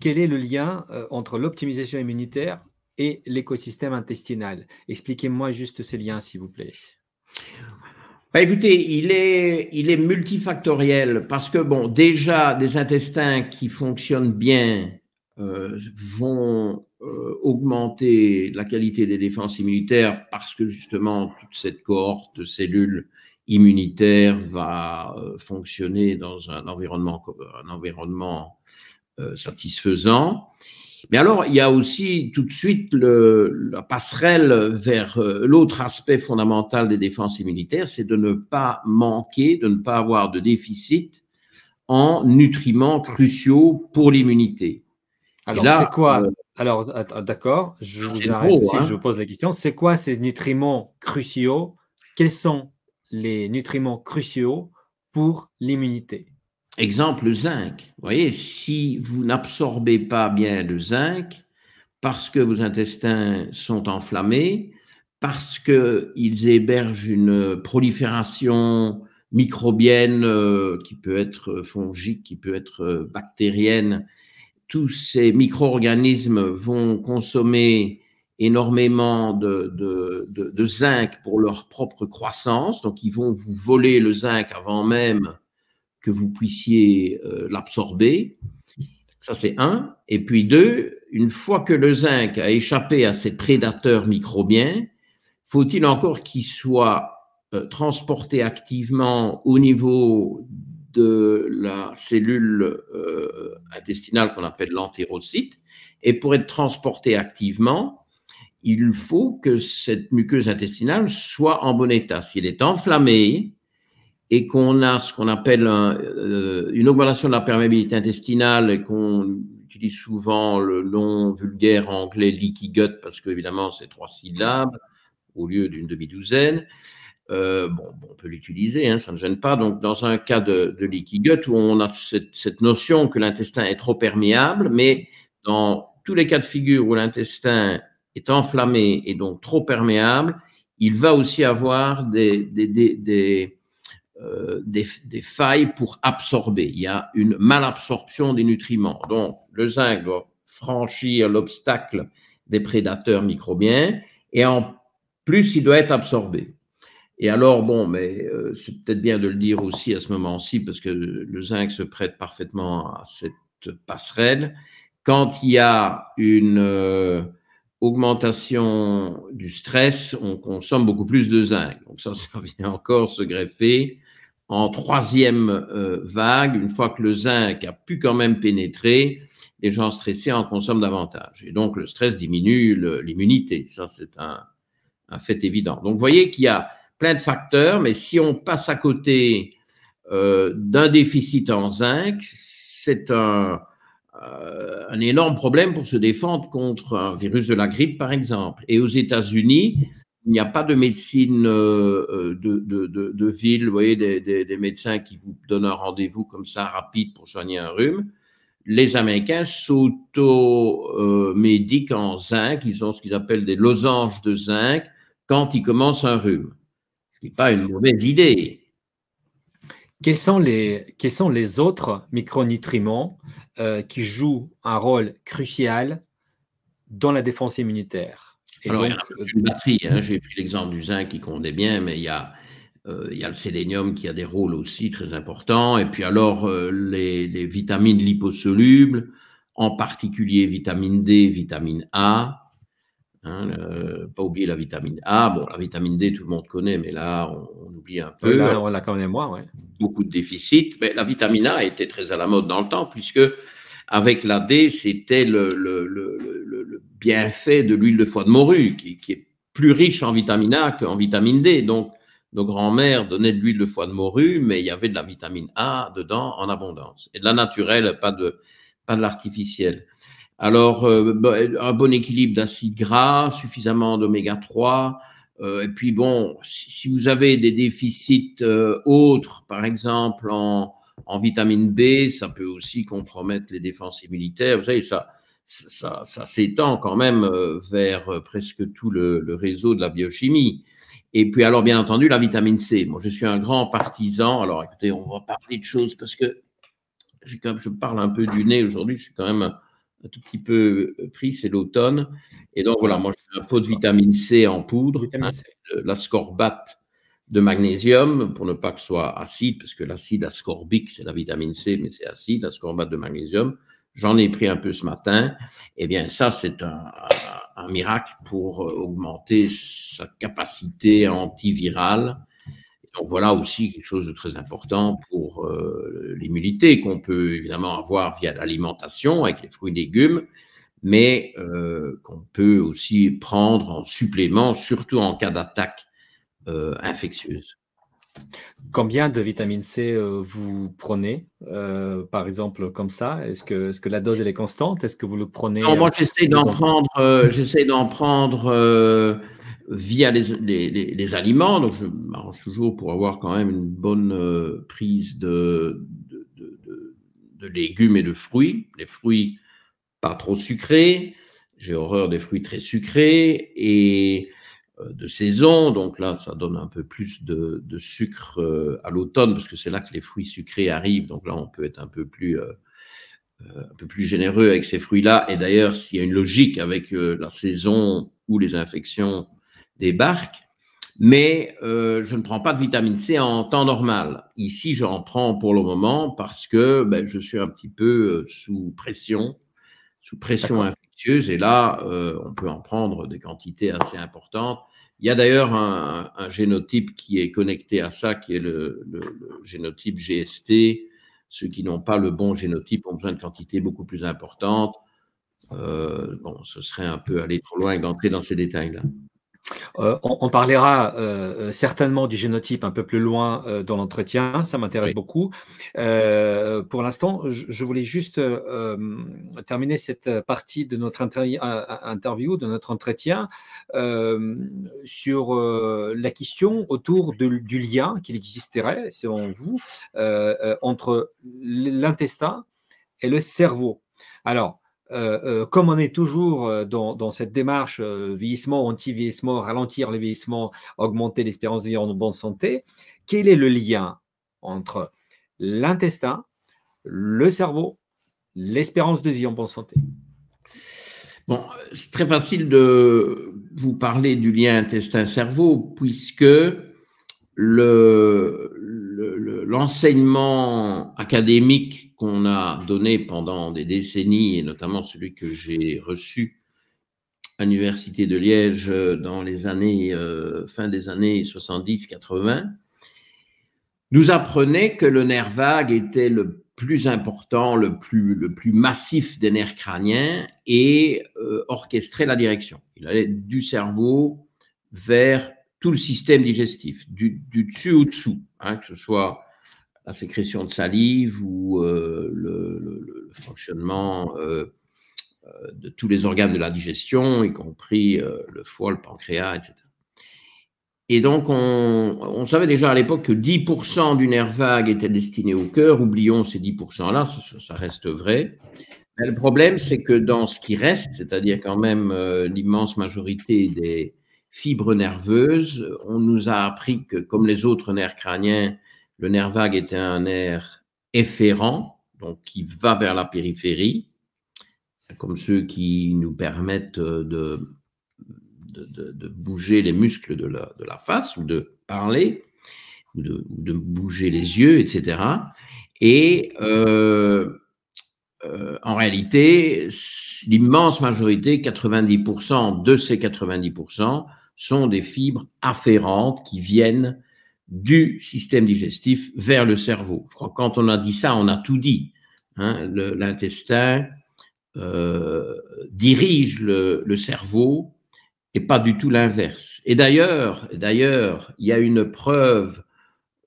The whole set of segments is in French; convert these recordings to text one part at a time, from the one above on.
quel est le lien entre l'optimisation immunitaire et l'écosystème intestinal? Expliquez-moi juste ces liens, s'il vous plaît. Bah, écoutez, il est multifactoriel parce que, bon, déjà, des intestins qui fonctionnent bien vont augmenter la qualité des défenses immunitaires parce que, justement, toute cette cohorte de cellules immunitaires va fonctionner dans un environnement satisfaisant. Mais alors, il y a aussi tout de suite la passerelle vers l'autre aspect fondamental des défenses immunitaires, c'est de ne pas manquer, de ne pas avoir de déficit en nutriments cruciaux pour l'immunité. Alors, c'est quoi? Alors, d'accord, je vous arrête gros, ici, hein. je vous pose la question. C'est quoi ces nutriments cruciaux? Quels sont les nutriments cruciaux pour l'immunité? Exemple, le zinc. Vous voyez, si vous n'absorbez pas bien le zinc, parce que vos intestins sont enflammés, parce qu'ils hébergent une prolifération microbienne qui peut être fongique, qui peut être bactérienne, tous ces micro-organismes vont consommer énormément de zinc pour leur propre croissance, donc ils vont vous voler le zinc avant même que vous puissiez l'absorber. Ça, c'est un. Et puis deux, une fois que le zinc a échappé à ses prédateurs microbiens, faut-il encore qu'il soit transporté activement au niveau de la cellule intestinale qu'on appelle l'entérocyte. Et pour être transporté activement, il faut que cette muqueuse intestinale soit en bon état. Si elle est enflammée, et qu'on a ce qu'on appelle une augmentation de la perméabilité intestinale et qu'on utilise souvent le nom vulgaire anglais leaky gut parce qu'évidemment c'est 3 syllabes au lieu d'une demi-douzaine. On peut l'utiliser, hein, ça ne gêne pas. Donc, dans un cas de leaky gut où on a cette notion que l'intestin est trop perméable, mais dans tous les cas de figure où l'intestin est enflammé et donc trop perméable, il va aussi avoir des failles pour absorber. Il y a une malabsorption des nutriments. Donc, le zinc doit franchir l'obstacle des prédateurs microbiens et en plus, il doit être absorbé. Et alors, c'est peut-être bien de le dire aussi à ce moment-ci parce que le zinc se prête parfaitement à cette passerelle. Quand il y a une augmentation du stress, on consomme beaucoup plus de zinc. Donc ça vient encore se greffer en troisième vague, une fois que le zinc a pu quand même pénétrer, les gens stressés en consomment davantage. Et donc, le stress diminue l'immunité. Ça, c'est un fait évident. Donc, vous voyez qu'il y a plein de facteurs, mais si on passe à côté d'un déficit en zinc, c'est un énorme problème pour se défendre contre un virus de la grippe, par exemple. Et aux États-Unis, il n'y a pas de médecine de ville, vous voyez, des médecins qui vous donnent un rendez-vous comme ça rapide pour soigner un rhume. Les Américains s'auto-médiquent en zinc, ils ont ce qu'ils appellent des losanges de zinc quand ils commencent un rhume, ce qui n'est pas une mauvaise idée. Quels sont les autres micronutriments qui jouent un rôle crucial dans la défense immunitaire? Et alors, donc, il y a une batterie. Hein, j'ai pris l'exemple du zinc qui comptait bien, mais il y a le sélénium qui a des rôles aussi très importants. Et puis alors, les vitamines liposolubles, en particulier vitamine D, vitamine A. Hein, pas oublier la vitamine A. Bon, la vitamine D, tout le monde connaît, mais là, on oublie un peu. Là, on la connaît moins, ouais. Beaucoup de déficits. Mais la vitamine A était très à la mode dans le temps, puisque avec la D, c'était le bienfait de l'huile de foie de morue, qui est plus riche en vitamine A qu'en vitamine D. Donc, nos grands-mères donnaient de l'huile de foie de morue, mais il y avait de la vitamine A dedans en abondance. Et de la naturelle, pas de l'artificiel. Alors, un bon équilibre d'acides gras, suffisamment d'oméga 3. Et puis, bon, si vous avez des déficits autres, par exemple en vitamine B, ça peut aussi compromettre les défenses immunitaires. Vous savez, ça s'étend quand même vers presque tout le réseau de la biochimie. Et puis, alors, bien entendu, la vitamine C. Moi, je suis un grand partisan. Alors, écoutez, on va parler de choses parce que je parle un peu du nez aujourd'hui. Je suis quand même un tout petit peu pris, c'est l'automne. Et donc voilà, moi je fais un pot de vitamine C en poudre, l'ascorbate de magnésium, pour ne pas que ce soit acide, parce que l'acide ascorbique, c'est la vitamine C, mais c'est acide, l'ascorbate de magnésium. J'en ai pris un peu ce matin. Eh bien, ça, c'est un miracle pour augmenter sa capacité antivirale. Donc voilà aussi quelque chose de très important pour l'immunité qu'on peut évidemment avoir via l'alimentation avec les fruits et légumes, mais qu'on peut aussi prendre en supplément, surtout en cas d'attaque infectieuse. Combien de vitamine C vous prenez, par exemple, comme ça? Est-ce que la dose elle est constante? Est-ce que vous le prenez Non, moi j'essaie d'en prendre via les aliments. Donc je m'arrange toujours pour avoir quand même une bonne prise de légumes et de fruits. Les fruits pas trop sucrés. J'ai horreur des fruits très sucrés et de saison. Donc là, ça donne un peu plus de sucre à l'automne parce que c'est là que les fruits sucrés arrivent. Donc là, on peut être un peu plus généreux avec ces fruits-là. Et d'ailleurs, s'il y a une logique avec la saison où les infections débarquent, mais je ne prends pas de vitamine C en temps normal. Ici, j'en prends pour le moment parce que je suis un petit peu sous pression infectieuse. Et là, on peut en prendre des quantités assez importantes. Il y a d'ailleurs un génotype qui est connecté à ça, qui est le génotype GST. Ceux qui n'ont pas le bon génotype ont besoin de quantités beaucoup plus importantes. Bon, ce serait un peu aller trop loin d'entrer dans ces détails-là. On parlera certainement du génotype un peu plus loin dans l'entretien, ça m'intéresse beaucoup. Pour l'instant, je voulais juste terminer cette partie de notre interview, de notre entretien, sur la question autour du lien qu'il existerait, selon vous, entre l'intestin et le cerveau. Alors, comme on est toujours dans cette démarche vieillissement, anti-vieillissement, ralentir le vieillissement, augmenter l'espérance de vie en bonne santé, quel est le lien entre l'intestin, le cerveau, l'espérance de vie en bonne santé? Bon, c'est très facile de vous parler du lien intestin-cerveau puisque l'enseignement académique qu'on a donné pendant des décennies, et notamment celui que j'ai reçu à l'Université de Liège dans les années, fin des années 70-80, nous apprenait que le nerf vague était le plus important, le plus massif des nerfs crâniens et orchestrait la direction. Il allait du cerveau vers tout le système digestif, du dessus au dessous, hein, que ce soit la sécrétion de salive ou le fonctionnement de tous les organes de la digestion, y compris le foie, le pancréas, etc. Et donc, on savait déjà à l'époque que 10% du nerf vague était destiné au cœur. Oublions ces 10%-là, ça reste vrai. Mais le problème, c'est que dans ce qui reste, c'est-à-dire quand même l'immense majorité des fibres nerveuses, on nous a appris que, comme les autres nerfs crâniens, le nerf vague était un nerf efférent, donc qui va vers la périphérie, comme ceux qui nous permettent de bouger les muscles de la face ou de parler, ou de bouger les yeux, etc. Et en réalité, l'immense majorité, 90% de ces 90%, sont des fibres afférentes qui viennent du système digestif vers le cerveau. Je crois que quand on a dit ça, on a tout dit. Hein, l'intestin dirige le cerveau et pas du tout l'inverse. Et d'ailleurs, il y a une preuve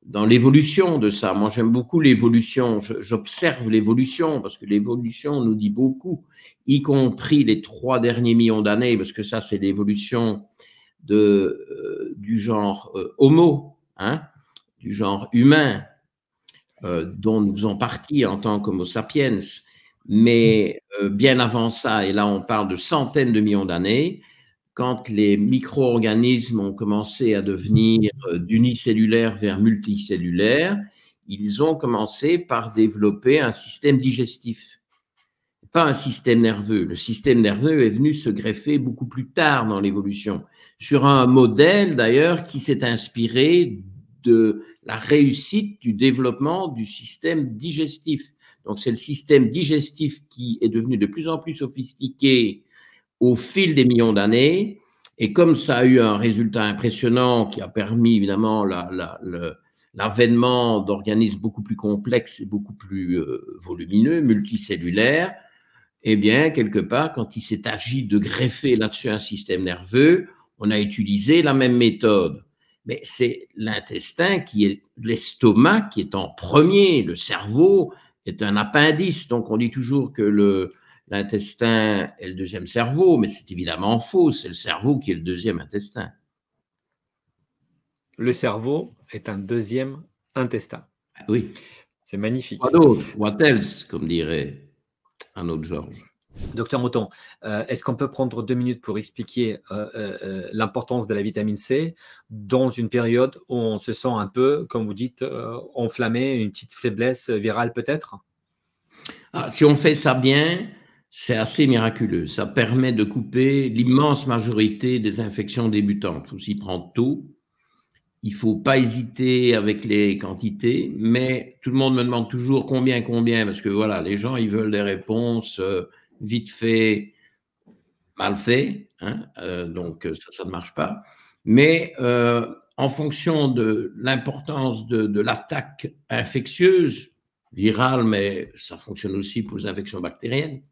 dans l'évolution de ça. Moi, j'aime beaucoup l'évolution. J'observe l'évolution parce que l'évolution nous dit beaucoup, y compris les 3 derniers millions d'années, parce que ça, c'est l'évolution du genre Homo, hein, du genre humain, dont nous faisons partie en tant qu'Homo sapiens. Mais bien avant ça, et là, on parle de centaines de millions d'années, quand les micro-organismes ont commencé à devenir d'unicellulaires vers multicellulaires, ils ont commencé par développer un système digestif. pas un système nerveux. Le système nerveux est venu se greffer beaucoup plus tard dans l'évolution, sur un modèle d'ailleurs qui s'est inspiré de la réussite du développement du système digestif. Donc c'est le système digestif qui est devenu de plus en plus sophistiqué au fil des millions d'années, et comme ça a eu un résultat impressionnant qui a permis évidemment l'avènement d'organismes beaucoup plus complexes et beaucoup plus volumineux, multicellulaires, eh bien, quelque part, quand il s'est agi de greffer là-dessus un système nerveux, on a utilisé la même méthode. Mais c'est l'intestin qui est, l'estomac qui est en premier, le cerveau est un appendice. Donc, on dit toujours que l'intestin est le deuxième cerveau, mais c'est évidemment faux, c'est le cerveau qui est le deuxième intestin. Le cerveau est un deuxième intestin. Oui. C'est magnifique. What d'autre? What else, comme dirait un autre Georges. Docteur Mouton, est-ce qu'on peut prendre 2 minutes pour expliquer l'importance de la vitamine C dans une période où on se sent un peu, comme vous dites, enflammé, une petite faiblesse virale peut-être? Si on fait ça bien, c'est assez miraculeux. Ça permet de couper l'immense majorité des infections débutantes. Il faut s'y prendre tôt. Il ne faut pas hésiter avec les quantités, mais tout le monde me demande toujours combien, parce que voilà, les gens, ils veulent des réponses vite fait, mal fait, hein, donc ça ne marche pas. Mais en fonction de l'importance de l'attaque infectieuse, virale, mais ça fonctionne aussi pour les infections bactériennes,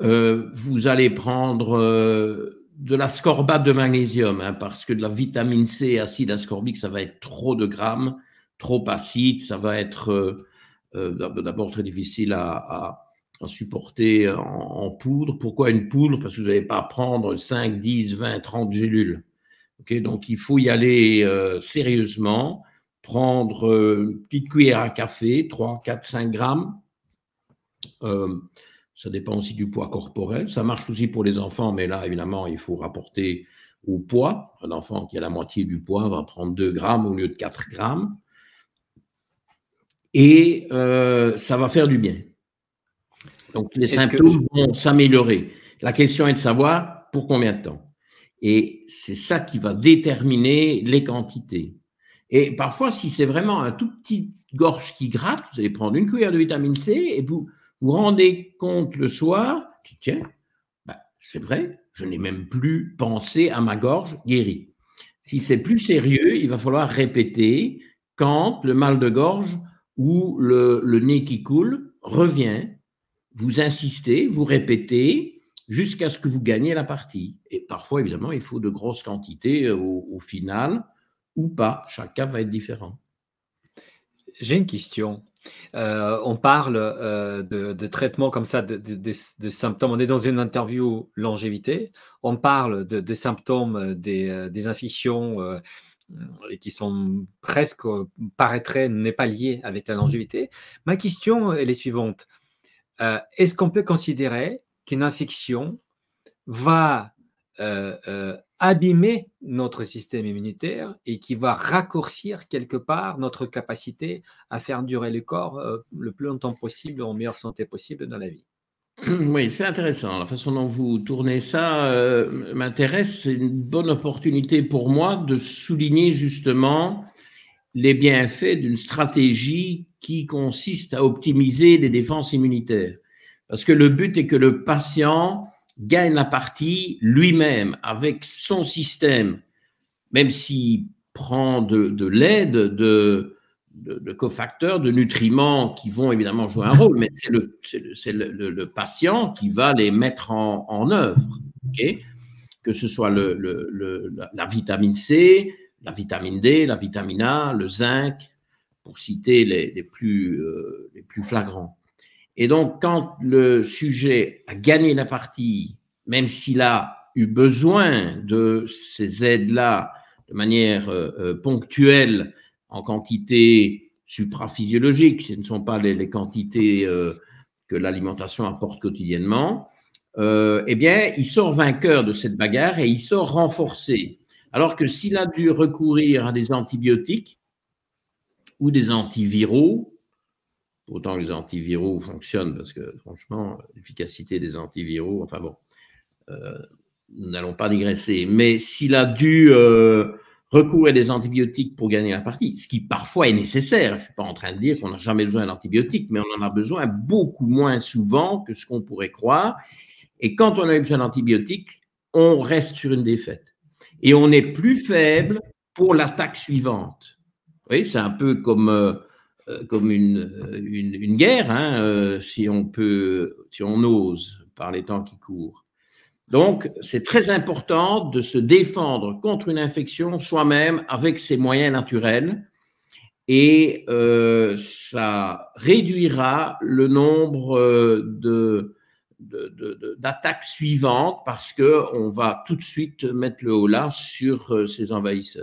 vous allez prendre de l'ascorbate de magnésium, hein, parce que de la vitamine C, acide ascorbique, ça va être trop de grammes, trop acide, ça va être d'abord très difficile à supporter en poudre. Pourquoi une poudre? Parce que vous n'allez pas prendre 5, 10, 20, 30 gélules. Okay, donc, il faut y aller sérieusement, prendre une petite cuillère à café, 3, 4, 5 grammes. Ça dépend aussi du poids corporel. Ça marche aussi pour les enfants, mais là, évidemment, il faut rapporter au poids. Un enfant qui a la moitié du poids va prendre 2 grammes au lieu de 4 grammes. Et ça va faire du bien. Donc, les symptômes vont s'améliorer. La question est de savoir pour combien de temps. Et c'est ça qui va déterminer les quantités. Et parfois, si c'est vraiment un tout petit gorge qui gratte, vous allez prendre une cuillère de vitamine C et vous vous rendez compte le soir, tiens, c'est vrai, je n'ai même plus pensé à ma gorge guérie. Si c'est plus sérieux, il va falloir répéter quand le mal de gorge ou le nez qui coule revient. Vous insistez, vous répétez jusqu'à ce que vous gagnez la partie. Et parfois, évidemment, il faut de grosses quantités au final ou pas. Chaque cas va être différent. J'ai une question. On parle de traitements comme ça, de symptômes. On est dans une interview longévité. On parle de symptômes des infections qui sont presque, paraîtraient, n'est pas liées avec la longévité. Ma question est la suivante. Est-ce qu'on peut considérer qu'une infection va abîmer notre système immunitaire et qui va raccourcir quelque part notre capacité à faire durer le corps le plus longtemps possible, en meilleure santé possible dans la vie? Oui, c'est intéressant. La façon dont vous tournez ça m'intéresse. C'est une bonne opportunité pour moi de souligner justement les bienfaits d'une stratégie qui consiste à optimiser les défenses immunitaires. Parce que le but est que le patient gagne la partie lui-même avec son système, même s'il prend de l'aide de cofacteurs, de nutriments qui vont évidemment jouer un rôle, mais c'est le patient qui va les mettre en œuvre. Okay, que ce soit la vitamine C, la vitamine D, la vitamine A, le zinc, pour citer les plus flagrants. Et donc, quand le sujet a gagné la partie, même s'il a eu besoin de ces aides-là de manière ponctuelle, en quantité supraphysiologique, ce ne sont pas les quantités que l'alimentation apporte quotidiennement, eh bien, il sort vainqueur de cette bagarre et il sort renforcé. Alors que s'il a dû recourir à des antibiotiques ou des antiviraux Autant que les antiviraux fonctionnent, parce que franchement, l'efficacité des antiviraux, enfin bon, nous n'allons pas digresser. Mais s'il a dû recourir à des antibiotiques pour gagner la partie, ce qui parfois est nécessaire, je ne suis pas en train de dire qu'on n'a jamais besoin d'antibiotiques, mais on en a besoin beaucoup moins souvent que ce qu'on pourrait croire. Et quand on a besoin d'antibiotiques, on reste sur une défaite. Et on est plus faible pour l'attaque suivante. Oui, c'est un peu comme une guerre, hein, si on ose, par les temps qui courent. Donc, c'est très important de se défendre contre une infection soi-même avec ses moyens naturels, et ça réduira le nombre d'attaques suivantes, parce qu'on va tout de suite mettre le holà sur ces envahisseurs.